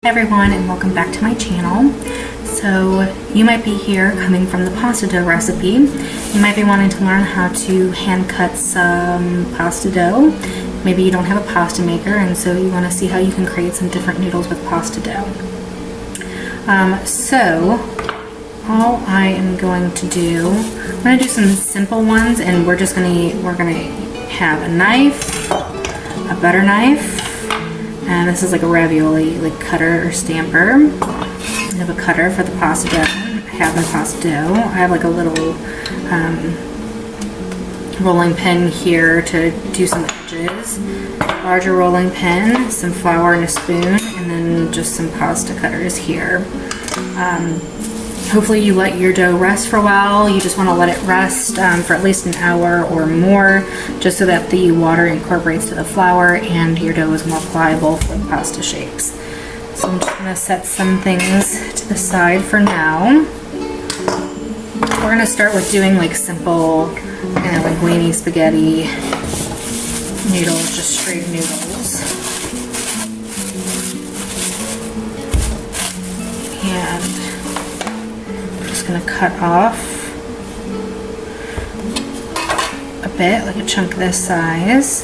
Hey everyone, and welcome back to my channel. So you might be here coming from the pasta dough recipe. You might be wanting to learn how to hand cut some pasta dough. Maybe you don't have a pasta maker, and so you want to see how you can create some different noodles with pasta dough. So all I am going to do, I'm going to do some simple ones, and we're gonna have a knife, a butter knife. And this is like a ravioli cutter or stamper. I have a cutter for the pasta dough. I have my pasta dough. I have like a little rolling pin here to do some edges. Larger rolling pin, some flour and a spoon, and then just some pasta cutters here. Hopefully you let your dough rest for a while. You just want to let it rest for at least an hour or more, just so that the water incorporates to the flour and your dough is more pliable for the pasta shapes. So I'm just going to set some things to the side for now. We're going to start with doing like simple linguine spaghetti noodles, just straight noodles. And going to cut off a bit, like a chunk this size.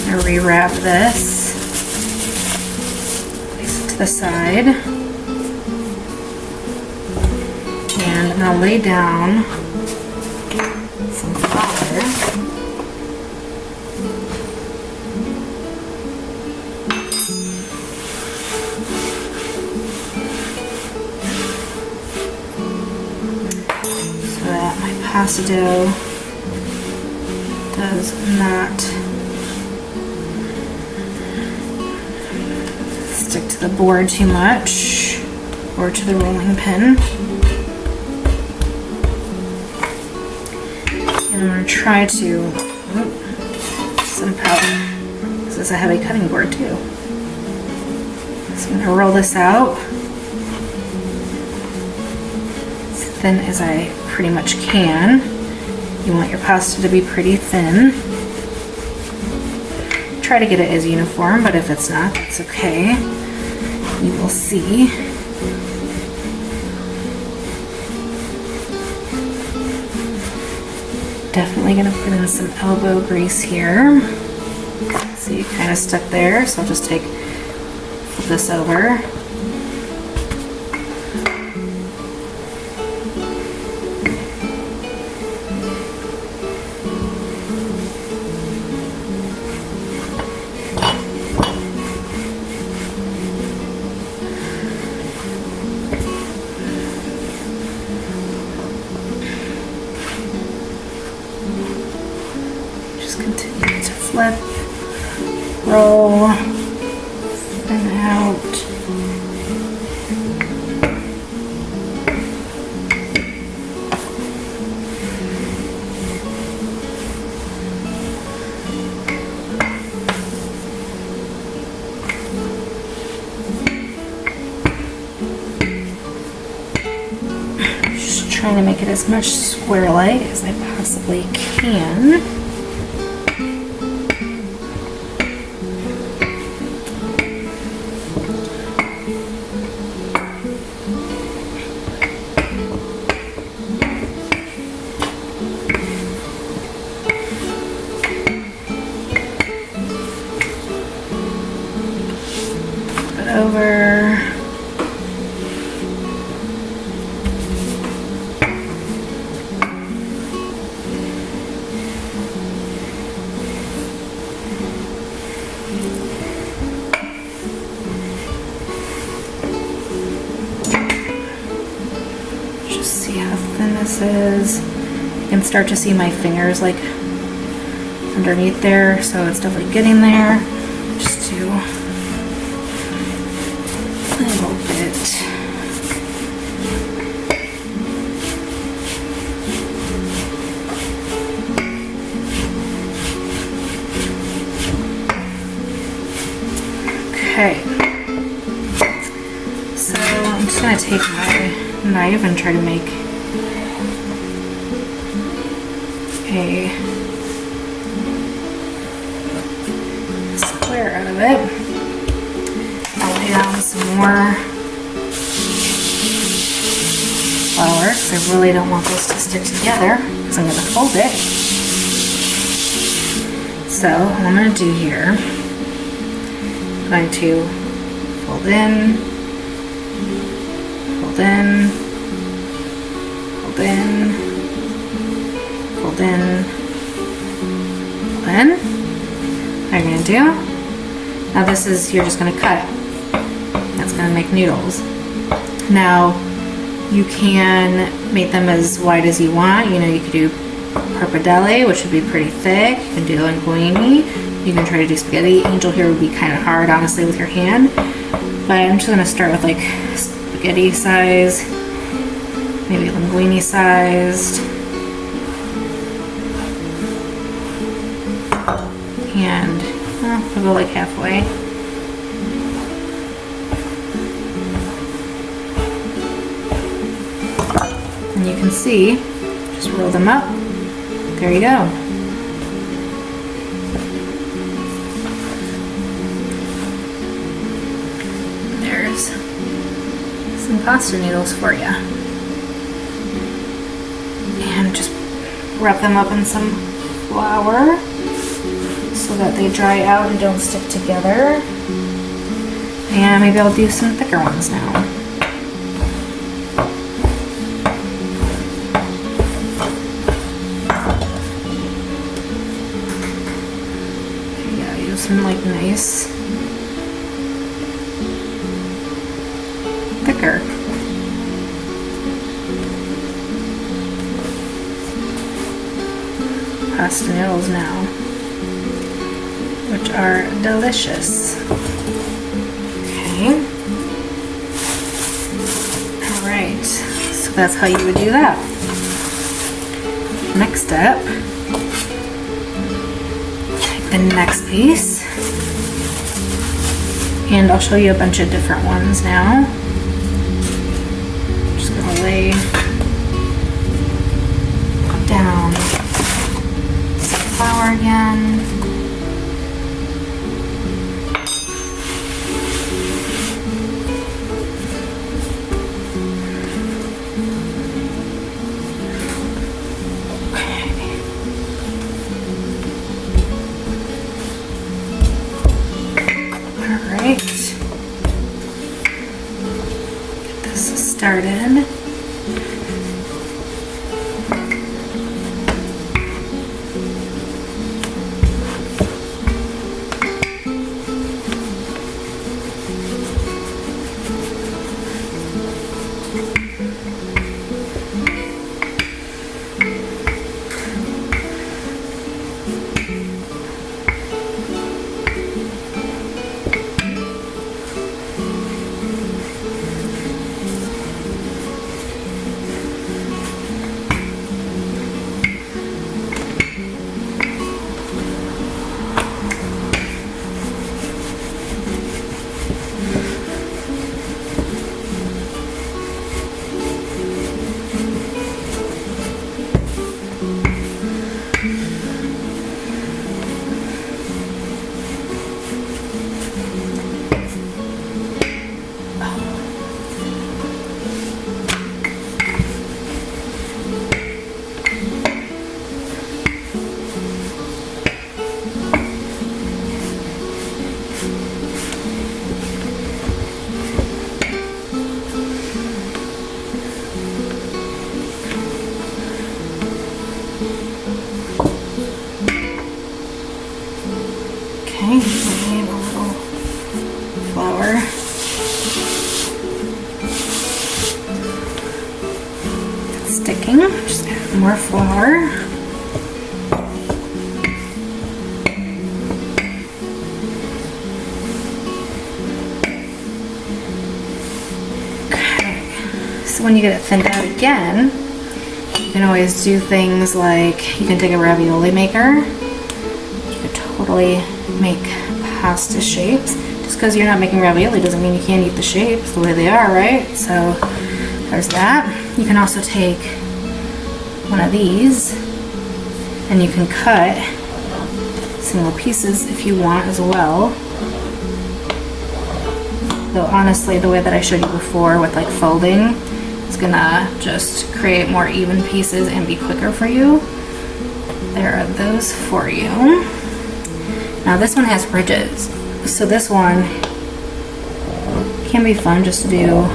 I'm going to rewrap this, place it to the side, and I'm going to lay down some flour. Pasta dough does not stick to the board too much or to the rolling pin. And I'm going to try to somehow, this is a heavy cutting board too. So I'm going to roll this out as thin as I pretty much can. You want your pasta to be pretty thin. Try to get it as uniform, but if it's not, that's okay. You will see. Definitely gonna put in some elbow grease here. See, you kind of stuck there, so I'll just flip this over. Continue to flip, roll, thin out. Just trying to make it as much square-like as I possibly can. Over. Just see how thin this is. You can start to see my fingers like underneath there, so it's definitely getting there. Just do a little bit. Okay. So I'm just going to take my knife and try to make a square out of it. down some more flour because I really don't want this to stick together because I'm going to fold it. So what I'm going to do here, I'm going to fold in, fold in, fold in, fold in, fold in. What you're going to do, now this is, you're just going to cut. That's going to make noodles. Now you can make them as wide as you want. You know, you could do pappardelle, which would be pretty thick. You can do linguine. You can try to do spaghetti. Angel here would be kind of hard, honestly, with your hand. But I'm just going to start with like spaghetti size, maybe linguine sized. And we'll go like halfway. And you can see, just roll them up. There you go. There's some pasta noodles for you. And just wrap them up in some flour so that they dry out and don't stick together. And maybe I'll do some thicker ones now. Some like nice thicker pasta noodles now, which are delicious. Okay. All right. So that's how you would do that. Next step. The next piece, and I'll show you a bunch of different ones now. I'm just gonna lay down some flour again. Get this started. Okay, I need a little flour. It's sticking. Just add more flour. Okay, so when you get it thinned out again, you can always do things like you can take a ravioli maker. You could totally make pasta shapes. Just because you're not making ravioli doesn't mean you can't eat the shapes the way they are, right? So there's that. You can also take one of these and you can cut single pieces if you want as well. though honestly the way that I showed you before with like folding is gonna just create more even pieces and be quicker for you. There are those for you. Now this one has ridges, so this one can be fun just to do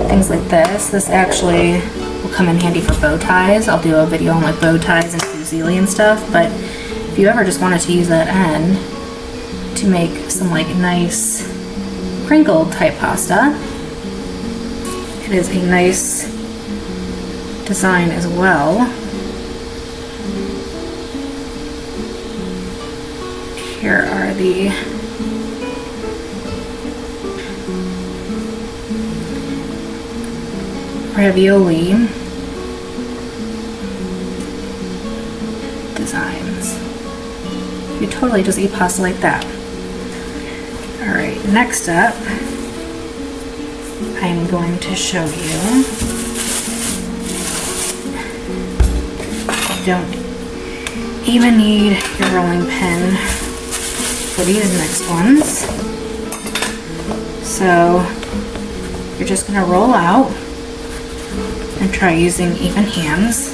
things like this. This actually will come in handy for bow ties. I'll do a video on like bow ties and fusilli and stuff, but if you ever just wanted to use that end to make some like nice crinkled type pasta, it is a nice design as well. Here are the ravioli designs. You totally just eat pasta like that. Alright, next up, I'm going to show you. You don't even need your rolling pin for these next ones. So you're just going to roll out and try using even hands.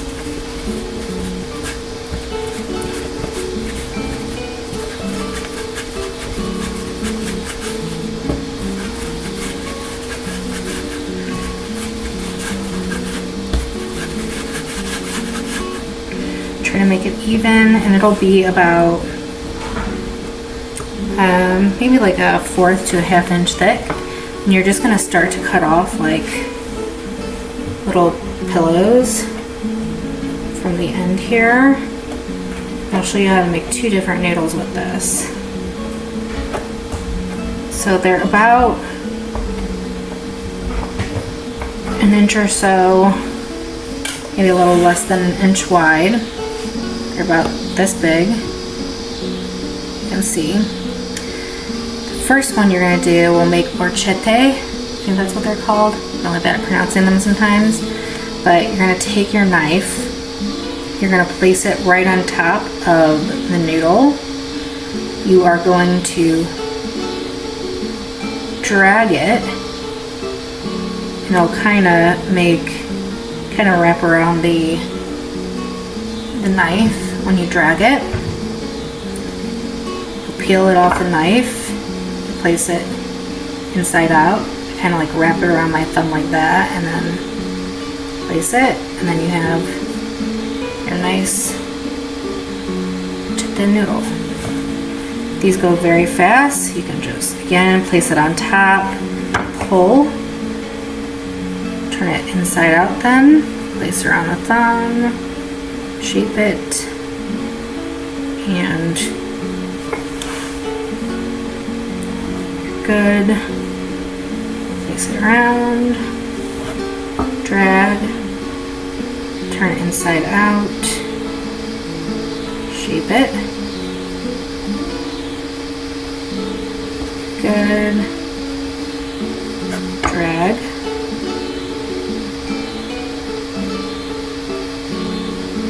Try to make it even, and it'll be about maybe like a 1/4 to a 1/2 inch thick. And you're just going to start to cut off like little pillows from the end here. I'll show you how to make 2 different noodles with this. So they're about an inch or so, maybe a little less than an inch wide. They're about this big. You can see. The first one you're going to do will make orecchiette. I think that's what they're called. I'm really bad at pronouncing them sometimes. But you're going to take your knife, you're going to place it right on top of the noodle. You are going to drag it, and it'll kind of wrap around the knife when you drag it. You'll peel it off the knife, place it inside out, kind of like wrap it around my thumb like that, and then place it, and then you have your nice chicken noodle. These go very fast. You can just, again, place it on top, pull, turn it inside out then, place it around the thumb, shape it, and you're good. Place it around, drag, turn it inside out, shape it, good, drag,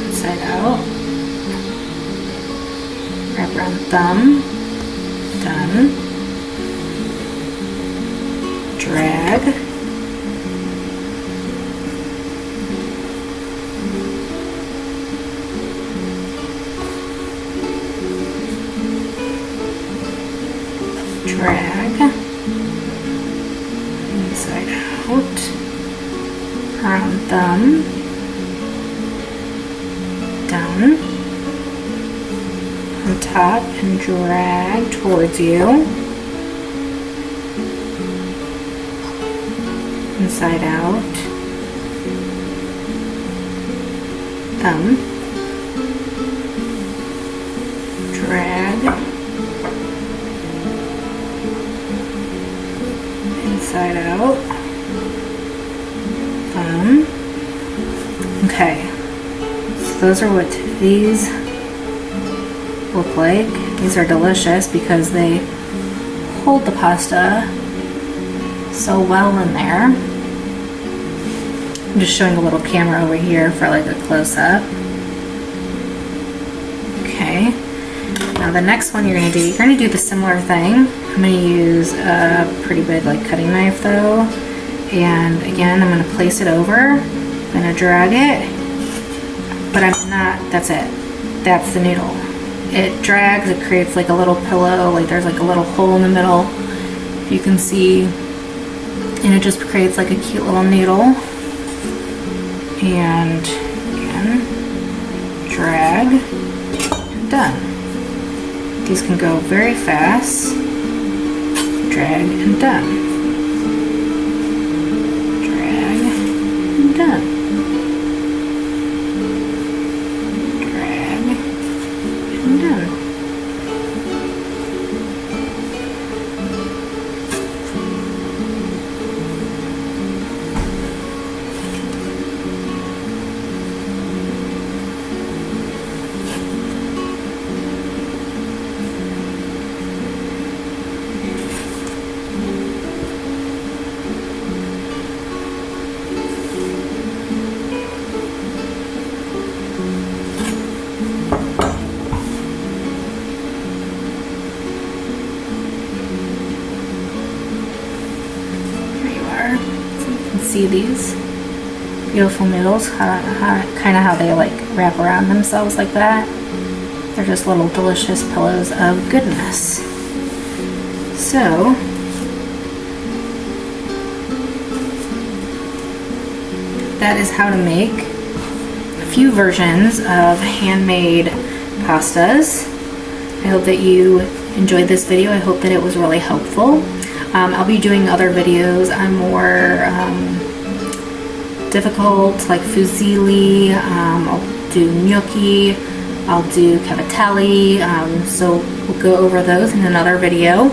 inside out, wrap around thumb, done, drag, drag, inside out, around thumb, down, on top, and drag towards you, inside out, thumb, drag, inside out, thumb. Okay, so those are what these look like. These are delicious because they hold the pasta so well in there. I'm just showing a little camera over here for like a close-up. Okay, now the next one you're going to do the similar thing. I'm going to use a pretty big like cutting knife though, and again I'm going to place it over. I'm going to drag it, but I'm not, that's it, that's the noodle. It drags, it creates like a little pillow, like there's like a little hole in the middle, you can see, and it just creates like a cute little noodle. And again, drag, and done. These can go very fast. Drag and done. Drag and done. Drag and done. See these beautiful noodles, kind of how they like wrap around themselves like that. They're just little delicious pillows of goodness. So that is how to make a few versions of handmade pastas. I hope that you enjoyed this video. I hope that it was really helpful. I'll be doing other videos on more difficult, like fusilli. I'll do gnocchi, I'll do cavatelli, so we'll go over those in another video.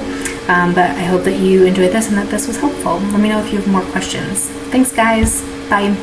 But I hope that you enjoyed this and that this was helpful. Let me know if you have more questions. Thanks guys, bye.